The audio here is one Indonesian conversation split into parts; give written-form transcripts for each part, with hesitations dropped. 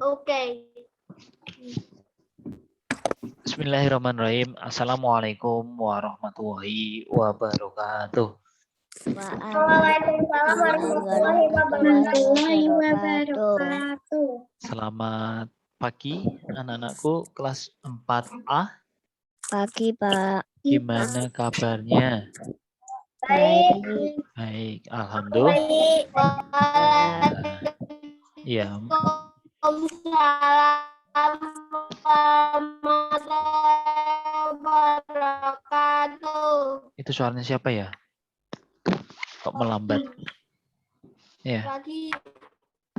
Oke. Bismillahirrahmanirrahim. Assalamualaikum warahmatullahi wabarakatuh. Waalaikumsalam warahmatullahi wabarakatuh. Selamat pagi anak-anakku kelas 4A. Pagi, Pak. Gimana kabarnya? Baik. Baik, alhamdulillah. Baik. Ya, Waalaikumsalam warahmatullahi wabarakatuh. itu suaranya siapa ya? Kok melambat? Ya, Lagi.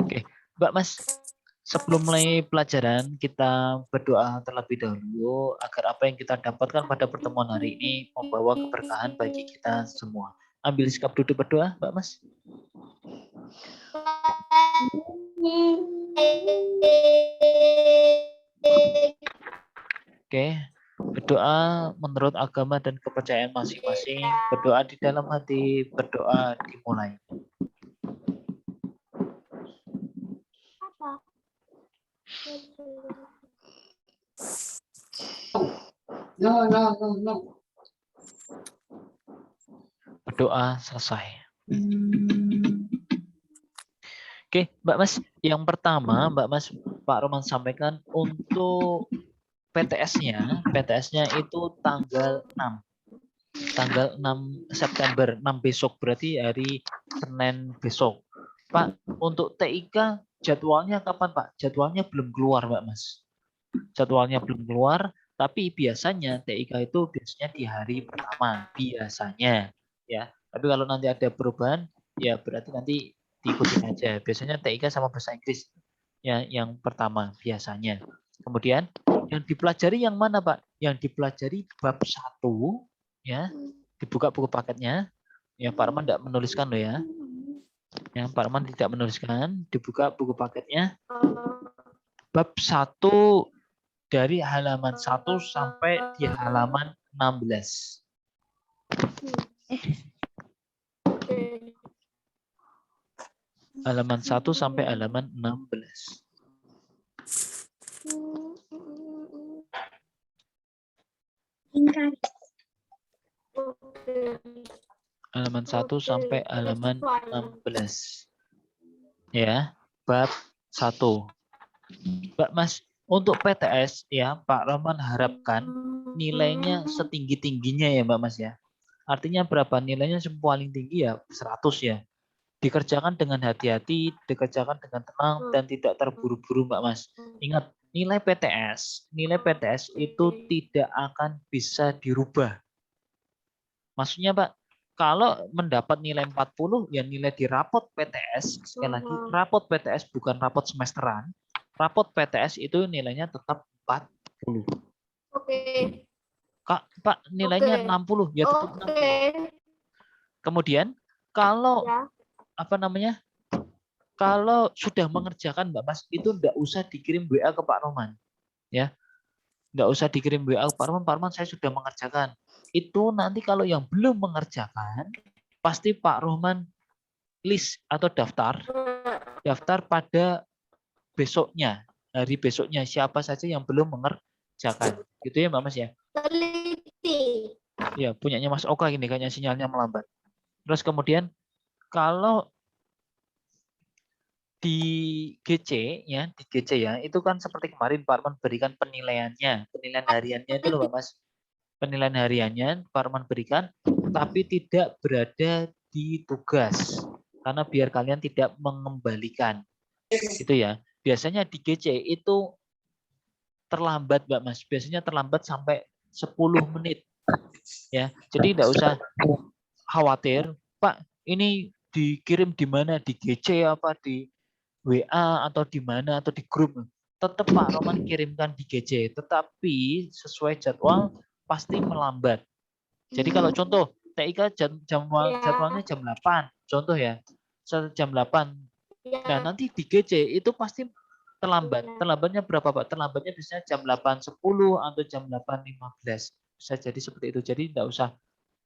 oke. Mbak Mas, sebelum mulai pelajaran, kita berdoa terlebih dahulu agar apa yang kita dapatkan pada pertemuan hari ini membawa keberkahan bagi kita semua. Ambil sikap duduk berdoa, Mbak Mas. Oke, berdoa menurut agama dan kepercayaan masing-masing. Berdoa di dalam hati, berdoa dimulai. Berdoa selesai. Oke, Mbak Mas, yang pertama Mbak Mas Pak Roman sampaikan untuk PTS-nya itu tanggal 6. Tanggal 6 September, 6 besok, berarti hari Senin besok. Pak, untuk TIK jadwalnya kapan, Pak? Jadwalnya belum keluar, Mbak Mas. Jadwalnya belum keluar, tapi biasanya TIK itu biasanya di hari pertama, biasanya. Ya, tapi kalau nanti ada perubahan, ya berarti nanti diikutin aja. Biasanya TIK sama bahasa Inggris ya, yang pertama biasanya. Kemudian yang dipelajari yang mana, Pak? Yang dipelajari bab 1 ya. Dibuka buku paketnya. Ya, Pak Arman tidak menuliskan loh ya. Ya, Pak Arman tidak menuliskan, dibuka buku paketnya. Bab 1 dari halaman 1 sampai di halaman 16. Halaman 1 sampai halaman 16. Halaman 1 sampai halaman 16. Ya, bab 1. Mbak Mas, untuk PTS ya, Pak Roman harapkan nilainya setinggi-tingginya ya, Mbak Mas ya. Artinya berapa? Nilainya yang paling tinggi ya 100 ya. Dikerjakan dengan hati-hati, dikerjakan dengan tenang dan tidak terburu-buru, Mbak Mas. Ingat, nilai PTS itu tidak akan bisa dirubah. Maksudnya, Pak, kalau mendapat nilai 40, ya nilai di rapot PTS, sekali lagi, rapot PTS bukan rapot semesteran, rapot PTS itu nilainya tetap 40. Oke. Kak, Pak, nilainya 60, ya tetap 60. Kemudian, kalau kalau sudah mengerjakan, Mbak Mas, itu enggak usah dikirim WA ke Pak Roman. Ya, enggak usah dikirim WA ke Pak Roman, saya sudah mengerjakan. Itu nanti kalau yang belum mengerjakan, pasti Pak Roman list atau daftar pada besoknya, hari besoknya, siapa saja yang belum mengerjakan. Gitu ya, Mbak Mas ya. Teliti. Ya, punyanya Mas Oka ini kayaknya sinyalnya melambat. Terus kemudian kalau di GC ya, itu kan seperti kemarin Pak Arman berikan penilaian hariannya itu loh, Mbak Mas. Penilaian hariannya Pak Arman berikan, tapi tidak berada di tugas. Karena biar kalian tidak mengembalikan. Gitu ya. Biasanya di GC itu terlambat, Mbak Mas. Biasanya terlambat sampai 10 menit. Ya, jadi tidak usah khawatir, Pak, ini dikirim di mana? Di GC apa di WA atau di mana atau di grup? Tetap Pak Roman kirimkan di GC, tetapi sesuai jadwal pasti melambat. Jadi kalau contoh TIK jadwalnya jam 8, contoh ya, jam 8. Nah, nanti di GC itu pasti terlambat. Terlambatnya berapa, Pak? Terlambatnya biasanya jam 8.10 atau jam 8.15. Bisa jadi seperti itu. Jadi enggak usah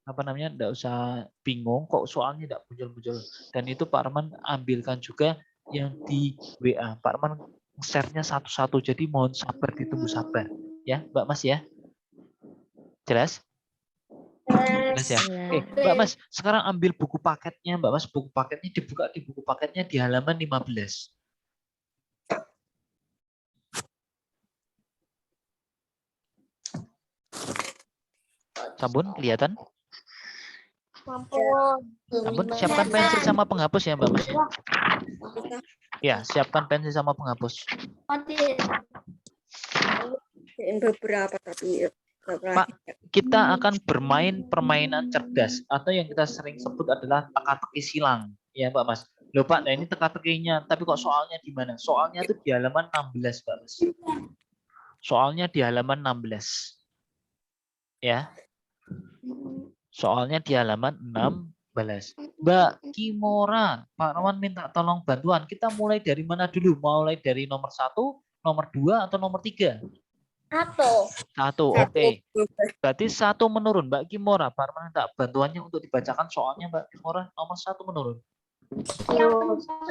enggak usah bingung kok soalnya enggak muncul-muncul. Dan itu Pak Arman ambilkan juga yang di WA. Pak Arman share-nya satu-satu. Jadi mohon sabar, ditunggu sabar. Ya, Mbak Mas ya. Jelas? Jelas ya? Oke, Mbak Mas, sekarang ambil buku paketnya, Mbak Mas. Buku paketnya dibuka di buku paketnya di halaman 15. Sampun, kelihatan? Sampun, siapkan pensil sama penghapus ya, Mbak Mas. Ya, siapkan pensil sama penghapus. Beberapa tapi Pak, kita akan bermain permainan cerdas atau yang kita sering sebut adalah teka-teki silang, ya Mbak Mas. Loh Pak, nah ini teka-tekinya, tapi kok soalnya di mana? Soalnya itu di halaman 16, Mbak Mas. Soalnya di halaman 16. Ya. Soalnya di halaman 16. Mbak Kimora, Pak Rawan minta tolong bantuan. Kita mulai dari mana dulu? Mulai dari nomor 1, nomor 2, atau nomor 3? Satu, oke. Berarti 1 menurun, Mbak Kimora. Pak Rawan minta bantuannya untuk dibacakan soalnya, Mbak Kimora. Nomor 1 menurun. Yang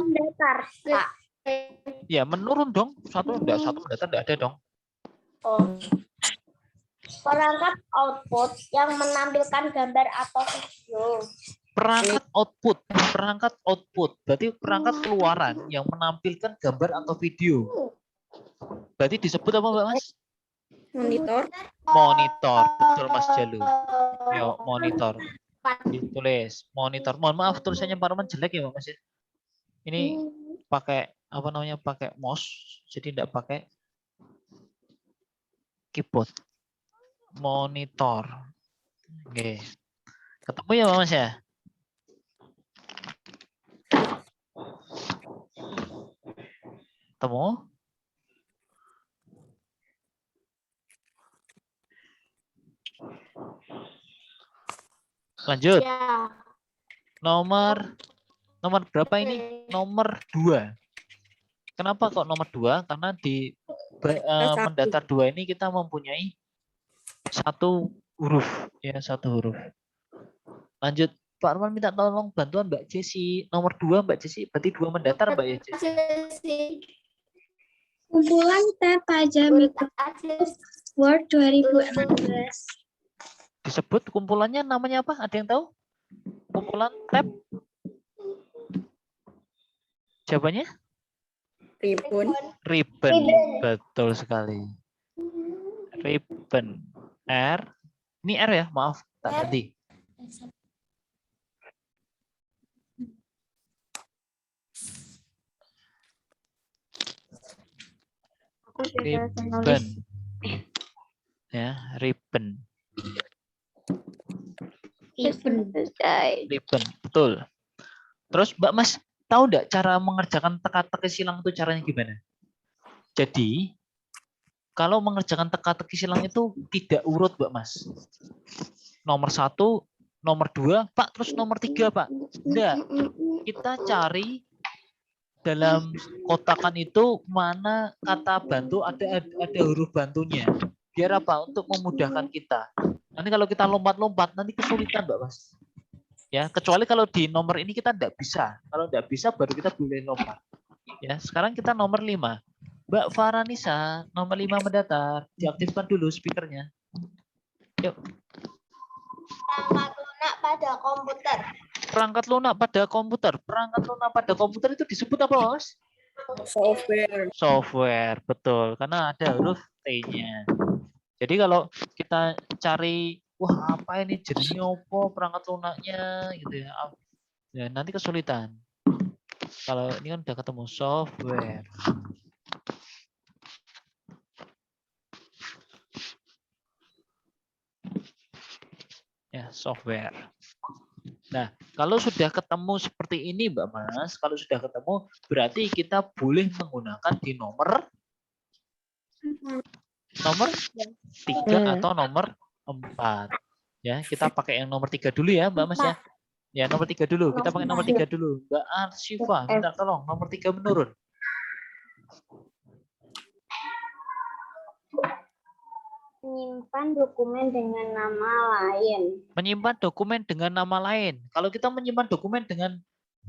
mendatar, Pak. Ya, menurun dong. Satu mendatar enggak ada dong. Perangkat output yang menampilkan gambar atau video. Perangkat output. Berarti perangkat keluaran yang menampilkan gambar atau video. Berarti disebut apa, Mbak Mas? Monitor. Betul, Mas Jalu. Yo, monitor. Ditulis monitor. Mohon maaf tulisannya Pak Roman jelek ya, Mbak Mas. Ini pakai apa namanya? Pakai mouse, jadi tidak pakai keyboard. Monitor. Oke. Ketemu ya, Mbak Mas ya? Ketemu? Lanjut. Ya. Nomor berapa ini? Nomor 2. Kenapa kok nomor 2? Karena di mendatar 2 ini kita mempunyai 1 huruf, ya 1 huruf. Lanjut, Pak Arman minta tolong bantuan Mbak Jesi. Nomor 2 Mbak Jesi, berarti 2 mendatar Mbak ya Jesi. Kumpulan tab pajak Word 2016. Disebut kumpulannya namanya apa? Ada yang tahu? Kumpulan tab? Jawabannya? Ribbon. Betul sekali. Ribbon. R. Ini R ya, maaf. Tak ganti. Ribbon. Ya, ribbon. Ribbon, betul. Terus Mbak Mas, tahu enggak cara mengerjakan teka-teki silang itu caranya gimana? Jadi, kalau mengerjakan teka-teki silang itu tidak urut, Mbak Mas. Nomor 1, nomor 2, Pak, terus nomor 3, Pak. Enggak. Kita cari dalam kotakan itu mana kata bantu ada huruf bantunya. Biar apa? Untuk memudahkan kita. Nanti kalau kita lompat-lompat nanti kesulitan, Mbak Mas. Ya, kecuali kalau di nomor ini kita enggak bisa. Kalau enggak bisa baru kita boleh lompat. Ya, sekarang kita nomor 5. Mbak Faranisa, nomor 5 mendatar. Diaktifkan dulu speakernya. Yuk. Perangkat lunak pada komputer. Perangkat lunak pada komputer. Perangkat lunak pada komputer itu disebut apa, Mas? Software, betul. Karena ada huruf T-nya. Jadi kalau kita cari, wah apa ini jenisnya apa perangkat lunaknya gitu ya. Ya nanti kesulitan. Kalau ini kan udah ketemu software. Ya, software. Nah, kalau sudah ketemu seperti ini, Mbak Mas, kalau sudah ketemu, berarti kita boleh menggunakan di nomor 3 atau nomor 4. Ya, kita pakai yang nomor 3 dulu ya, Mbak Mas ya. Ya, nomor 3 dulu. Kita pakai nomor 3 dulu. Mbak Arsifa, minta tolong nomor 3 menurun. Menyimpan dokumen dengan nama lain. Menyimpan dokumen dengan nama lain. Kalau kita menyimpan dokumen dengan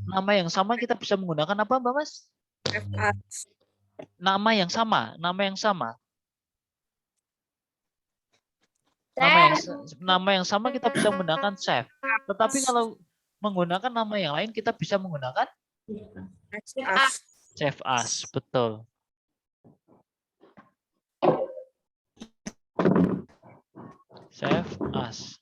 nama yang sama, kita bisa menggunakan apa, Mbak Mas? Nama yang sama, nama yang sama. Nama yang sama kita bisa menggunakan chef. Tetapi kalau menggunakan nama yang lain kita bisa menggunakan chef as, betul. Chef as.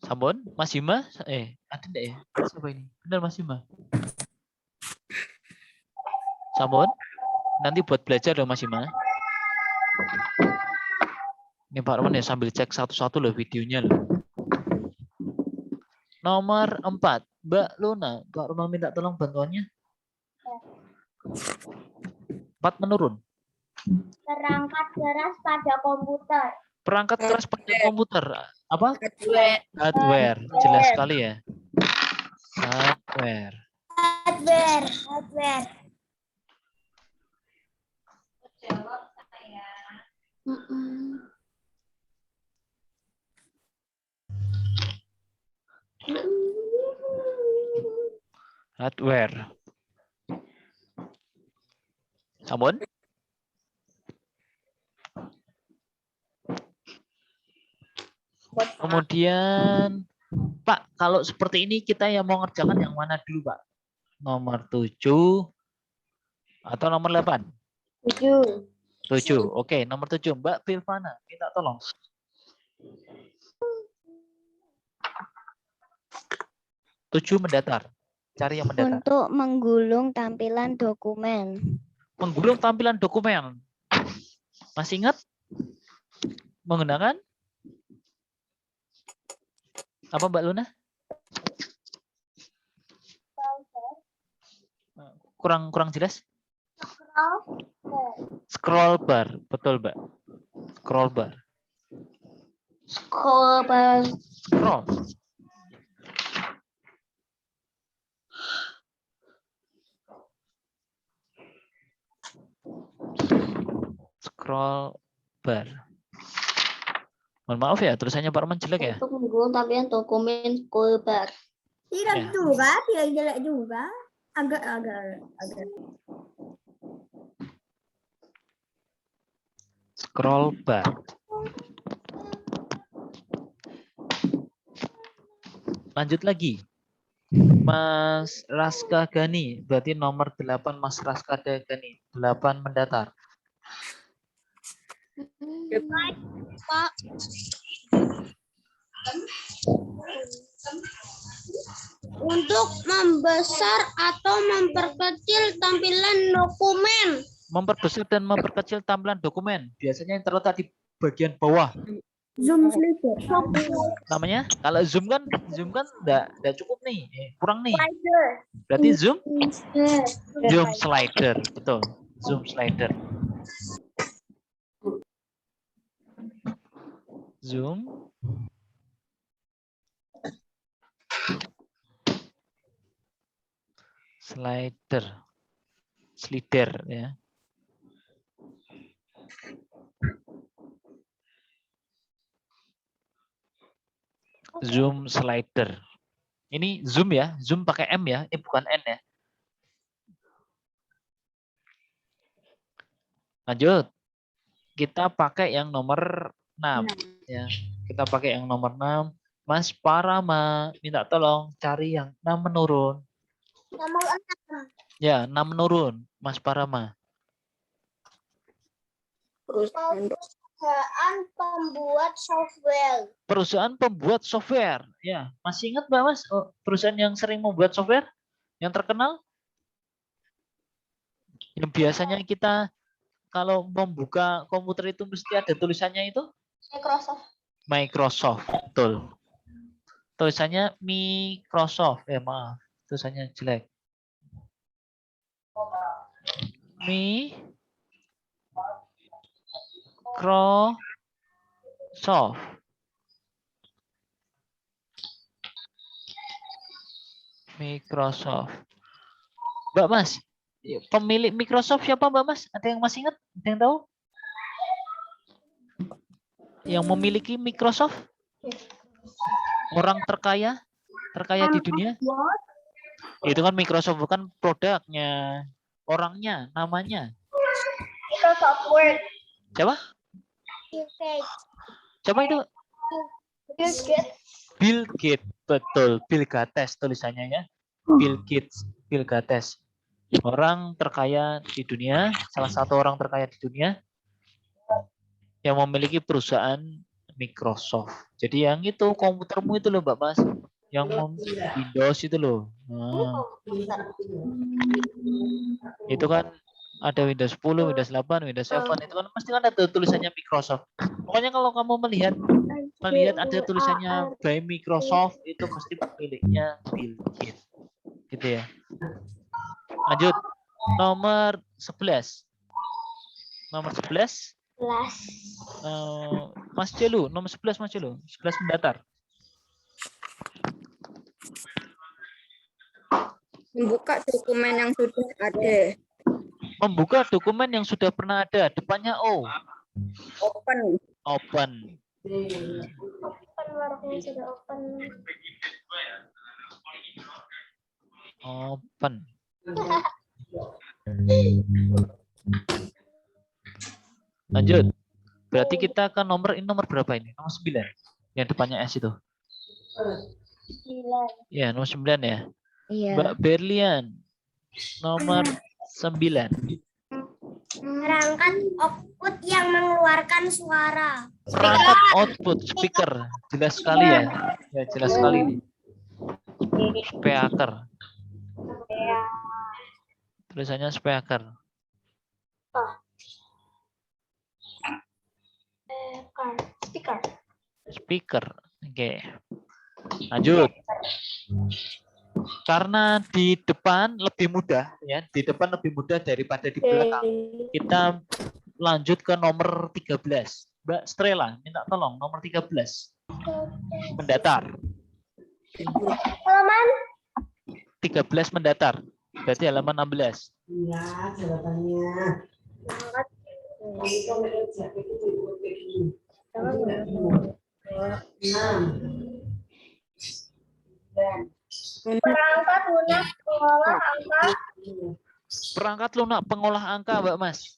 Sampun, Mas Hima? Ada enggak ya? Siapa ini? Benar Mas Hima? Sampun? Nanti buat belajar dong Mas Hima. Ini Pak Roman ya sambil cek satu-satu loh videonya loh. Nomor 4, Mbak Luna. Pak Roman minta tolong bantuannya. 4 menurun. Perangkat keras pada komputer. Perangkat keras pada komputer. Apa? Hardware. Jelas sekali ya. Hardware. Hardware. Hardware. Sampun? Kemudian, Pak, kalau seperti ini kita yang mau ngerjakan yang mana dulu, Pak? Nomor 7 atau nomor 8? 7. 7. Oke, nomor 7. Mbak Pilvana, minta tolong. Tujuh mendatar. Cari yang mendatar. Untuk menggulung tampilan dokumen. Menggulung tampilan dokumen. Masih ingat? Menggunakan? Apa Mbak Luna? Kurang jelas? Scroll bar. Betul, Mbak. Scroll bar. Scroll. Scroll bar. Mohon maaf ya, tulisannya Pak Roman jelek ya. Untuk menggulung tampilan dokumen scroll bar. Tidak Ya. juga, tidak jelek juga. Agak. Scroll bar. Lanjut lagi. Mas Raska Gani, berarti nomor 8 Mas Raska Gani, 8 mendatar. Pak. Untuk membesar atau memperkecil tampilan dokumen. Memperbesar dan memperkecil tampilan dokumen. Biasanya yang terletak di bagian bawah. Zoom slider. Namanya, kalau zoom kan enggak cukup nih. Kurang nih. Berarti zoom slider, betul. Zoom slider. Zoom slider ya. Zoom slider. Ini zoom ya, zoom pakai M ya, ini bukan N ya. Lanjut. Kita pakai yang nomor 6 ya. Kita pakai yang nomor 6. Mas Parama minta tolong cari yang 6 menurun. Nomor 6. Ya, 6 menurun, Mas Parama. Perusahaan pembuat software. Perusahaan pembuat software. Ya, masih ingat Mbak Mas? Perusahaan yang sering membuat software? Yang terkenal? Yang biasanya kita kalau membuka komputer itu mesti ada tulisannya itu? Microsoft, betul. Tulisannya Microsoft. Maaf, tulisannya jelek. Microsoft. Microsoft. Mbak Mas, pemilik Microsoft siapa Mbak Mas? Ada yang masih ingat? Ada yang tahu? Yang memiliki Microsoft? Orang terkaya di dunia. Itu kan Microsoft, bukan produknya, orangnya, namanya. Microsoft Word. Siapa? Bill Gates. Coba itu. Bill Gates. Bill Gates, betul. Bill Gates tulisannya ya. Bill Gates, Bill Gates. Orang terkaya di dunia, salah satu orang terkaya di dunia yang memiliki perusahaan Microsoft. Jadi yang itu komputermu itu loh, Mbak Mas. Yang Windows itu loh. Nah, itu kan ada Windows 10, Windows 8, Windows 7, itu kan pasti kan ada tulisannya Microsoft. Pokoknya kalau kamu melihat ada tulisannya by Microsoft, itu pasti pemiliknya Bill Gates. Gitu ya. Lanjut. Nomor 11. Nomor 11. Mas Jelu, nomor 11 Mas Jelu. 11 mendatar. Membuka dokumen yang sudah ada. Membuka dokumen yang sudah pernah ada. Depannya O. Open. Open. Open warungnya sudah open. Open. Lanjut. Berarti kita ke nomor berapa ini? Nomor 9. Yang depannya S itu. 9. Ya, nomor 9 ya. Iya. Mbak Berlian. Nomor 9. Perangkat output yang mengeluarkan suara. Perangkat output speaker. Jelas sekali ya. Ya, jelas sekali ini. Speaker. Tulisannya speaker. Speaker. Speaker. Oke. Lanjut. Karena di depan lebih mudah ya, di depan lebih mudah daripada di belakang. Kita lanjut ke nomor 13. Mbak Strela, minta tolong nomor 13. Mendatar. Halaman 13 mendatar. Berarti halaman 16. Iya, jawabannya. perangkat lunak pengolah angka. Perangkat lunak pengolah angka, Mbak Mas.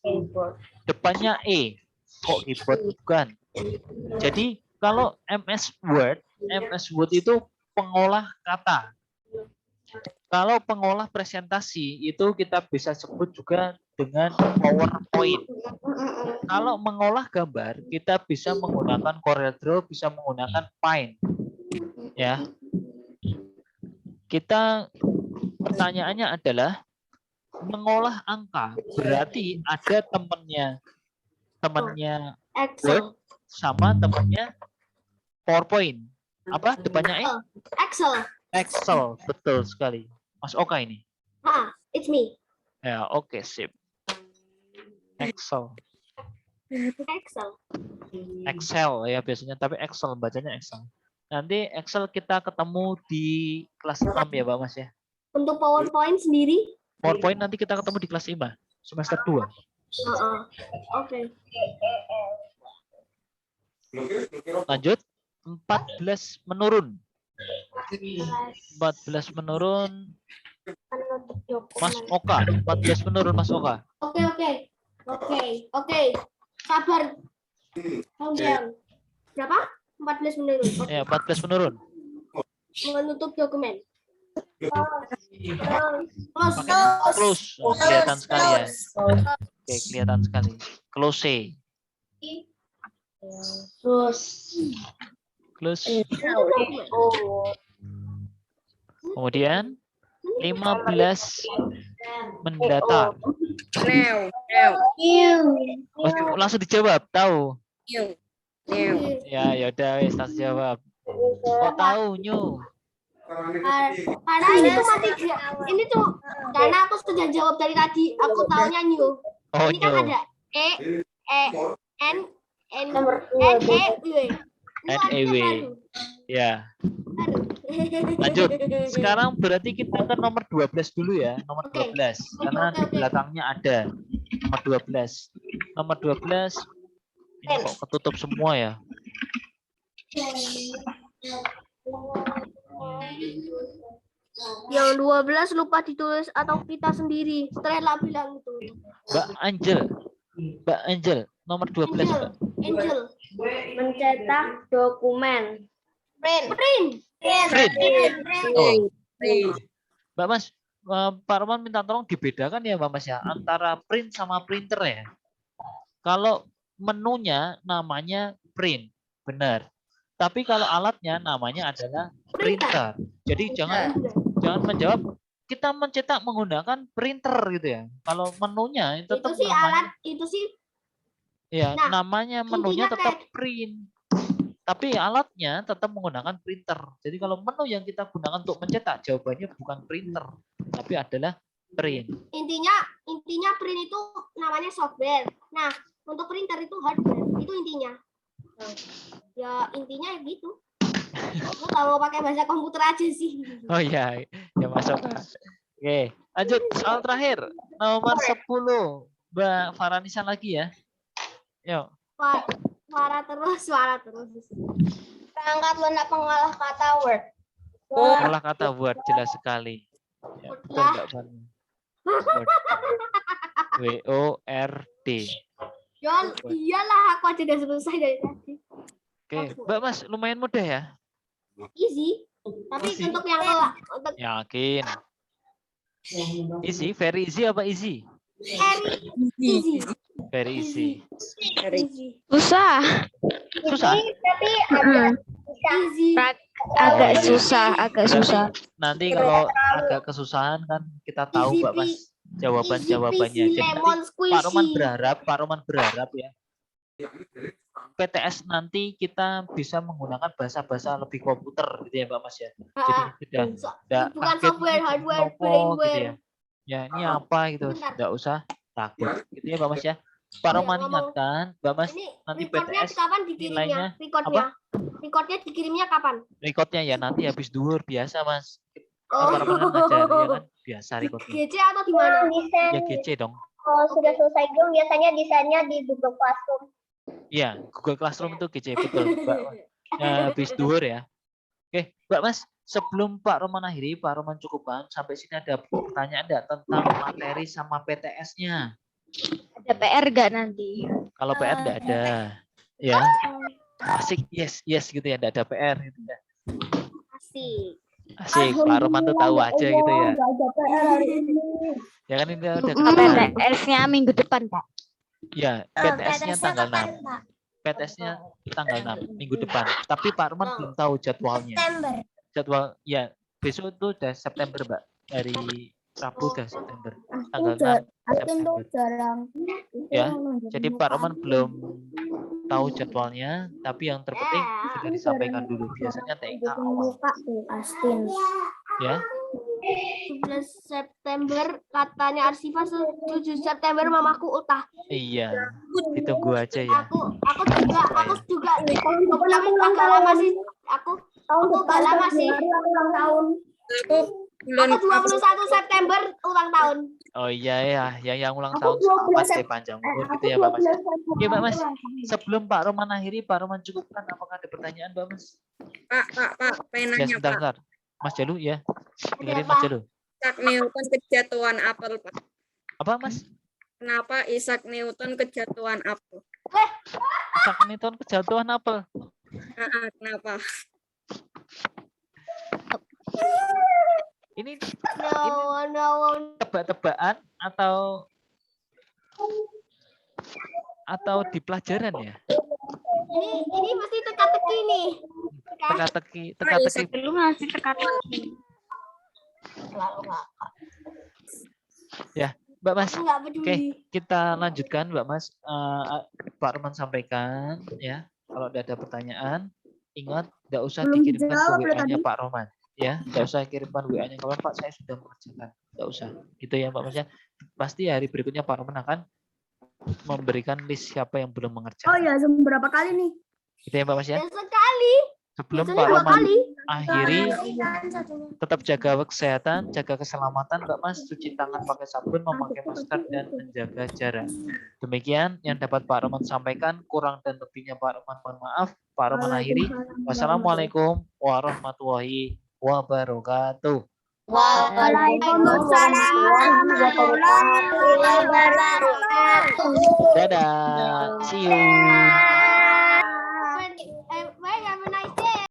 Depannya E. Kok keyboard? Bukan. Jadi kalau MS Word itu pengolah kata. Kalau pengolah presentasi itu kita bisa sebut juga dengan PowerPoint. Kalau mengolah gambar kita bisa menggunakan CorelDRAW, bisa menggunakan Paint. Ya. Kita pertanyaannya adalah mengolah angka berarti ada temannya Word sama temannya PowerPoint. Apa depannya E? Excel, betul sekali. Mas Oka ini. It's me. Ya, oke, sip. Excel ya biasanya, tapi Excel bacanya Excel. Nanti Excel kita ketemu di kelas 6 ya, Mbak Mas ya. Untuk PowerPoint sendiri? PowerPoint nanti kita ketemu di kelas 5, semester 2. Oke. Lanjut, 14 menurun. 14 menurun. Mas Oka, 14 menurun Mas Oka. Oke. Sabar. Berapa? 14 menurun. Ya, 14 menurun. Menutup dokumen. Close. Kelihatan sekali ya. Oke, kelihatan sekali. Close. Close. Kemudian 15 mendatar. Oh, langsung dijawab, tahu. Ya, udah wes langsung jawab. Kok tahu Nyu? Karena ini tuh karena aku sudah jawab dari tadi, aku taunya New. Oh, Ini kan Nyu. ada N E W. Ya. Lanjut. Sekarang berarti kita ke nomor 12 dulu ya, nomor 12. Karena di belakangnya ada nomor 12. Nomor 12 ini kok ketutup semua ya? Yang 12 lupa ditulis atau kita sendiri. Strela bilang itu. Mbak Angel, nomor 12, Mbak. Angel. Mencetak dokumen. Print. Oh, Mbak Mas, Pak Roman minta tolong dibedakan ya Mbak Mas ya, antara print sama printer ya. Kalau menunya namanya print, benar. Tapi kalau alatnya namanya adalah printer. Jadi jangan menjawab kita mencetak menggunakan printer gitu ya. Kalau menunya itu tetap Itu sih namanya, alat, itu sih. ya Nah, namanya menunya intinya tetap print. Tapi alatnya tetap menggunakan printer. Jadi kalau menu yang kita gunakan untuk mencetak jawabannya bukan printer, tapi adalah print. Intinya print itu namanya software. Nah, untuk printer itu hardware. Itu intinya. Ya intinya gitu. Aku kalau pakai bahasa komputer aja sih. Oh iya, ya masuk. Oke, lanjut soal terakhir. Nomor 10. Mbak Farhanisa lagi ya. Yuk. Suara terus. Perangkat lunak pengolah kata Word. Olah kata Word jelas sekali. Ya, betul Mbak Farhanisa. Word. WORD. Yon, iyalah aku aja udah selesai dari tadi. Oke, Mbak Mas lumayan mudah ya. Easy. Tapi Easy. untuk yang untuk Yakin. Easy, very easy apa easy? easy. Very easy. Easy. Susah. Susah. Tapi Easy. Agak iya. susah. Nanti kalau agak kesusahan kan kita tahu Easy Mbak Mas jawabannya. Easy Jadi lemon nanti Pak Roman squishy. berharap ya. PTS nanti kita bisa menggunakan bahasa-bahasa lebih komputer gitu ya Mbak Mas ya. Jadi tidak Bukan kaget software, ini hardware, apa gitu brainware. ya. Ya ini apa gitu, Bentar. tidak usah takut gitu ya Mbak Mas ya. Pak Iya, Roman ngomong. ingatkan Mbak Mas Ini nanti recordnya PTS kapan dikirimnya? nilainya Recordnya dikirimnya kapan? recordnya ya nanti habis duhur biasa Mas. Oh. Pak Roman kan ngajar ya kan biasa recordnya. GC atau di mana? Ya GC dong. kalau sudah selesai Zoom biasanya desainnya di Google Classroom. Iya, Google Classroom itu GC betul, Mbak. Ya, habis duhur ya. Oke, Mbak Mas, sebelum Pak Roman akhiri, Pak Roman cukupkan sampai sini ada pertanyaan enggak tentang materi sama PTS-nya? Ada PR nggak nanti? Kalau PR enggak ada. Ya. Asik, yes gitu ya, enggak ada PR gitu ya. Asik. Asik, Pak Roman tuh tahu aja gitu ya. Nggak ada PR hari ini. Ya kan ini udah kenal. PTS-nya minggu depan, Pak. Ya, PTS-nya tanggal 6. PTS-nya tanggal 6 minggu depan. Tapi Pak Roman belum tahu jadwalnya. Jadwal ya besok itu udah September, Mbak. Dari Rabu udah September. Tanggal 6 Atin tuh September. jarang. Ya, jadi Pak Roman belum tahu jadwalnya, tapi yang terpenting sudah disampaikan dulu. Biasanya TK awal. Astin. Ya, 11 September katanya Arsifa 7 September mamaku ultah. iya. Ditunggu aja ya. Aku juga nih. Tapi tanggal lama sih. Aku gak lama sih. Ulang tahun. Aku belum Aku 21 September ulang tahun. Oh iya ya, yang ulang tahun selamat deh panjang umur gitu ya Mbak Mas. Oke Mbak Mas, sebelum Pak Roman akhiri, Pak Roman cukupkan. Apakah ada pertanyaan Mbak Mas? Pak, Ya penanya Pak. sebentar. Mas Jalu ya, dengerin Apa? Mas Jalu. Isaac Newton kejatuhan apel, Pak. Apa Mas? Kenapa Isaac Newton kejatuhan apel? Isaac Newton kejatuhan apel. Kenapa? Ini No. tebak-tebakan atau di pelajaran ya? Ini mesti teka-teki nih. Teka-teki. Belum ngasih teka-teki. Ya, Mbak Mas. Aku nggak peduli. Oke, kita lanjutkan Mbak Mas. Pak Roman sampaikan ya. Kalau ada pertanyaan, ingat tidak usah Belum dikirimkan ke dijawab loh WA-nya tadi. Pak Roman. Ya, tidak usah kirimkan WA-nya kalau Pak saya sudah mengerjakan. Tidak usah. Gitu ya Mbak Mas ya. Pasti hari berikutnya Pak Roman akan memberikan list siapa yang belum Oh mengerjakan. ya, Zoom berapa kali nih? Gitu ya Mbak Mas ya. Ya sekali. Sebelum Biasanya Pak 2 Roman kali. akhiri, tetap jaga kesehatan, jaga keselamatan Mbak Mas, cuci tangan pakai sabun, memakai masker dan menjaga jarak. Demikian yang dapat Pak Roman sampaikan, kurang dan lebihnya Pak Roman mohon maaf. Pak Roman akhiri. Wassalamualaikum warahmatullahi wabarakatuh. Waalaikumsalam warahmatullahi wabarakatuh. Dadah. See you.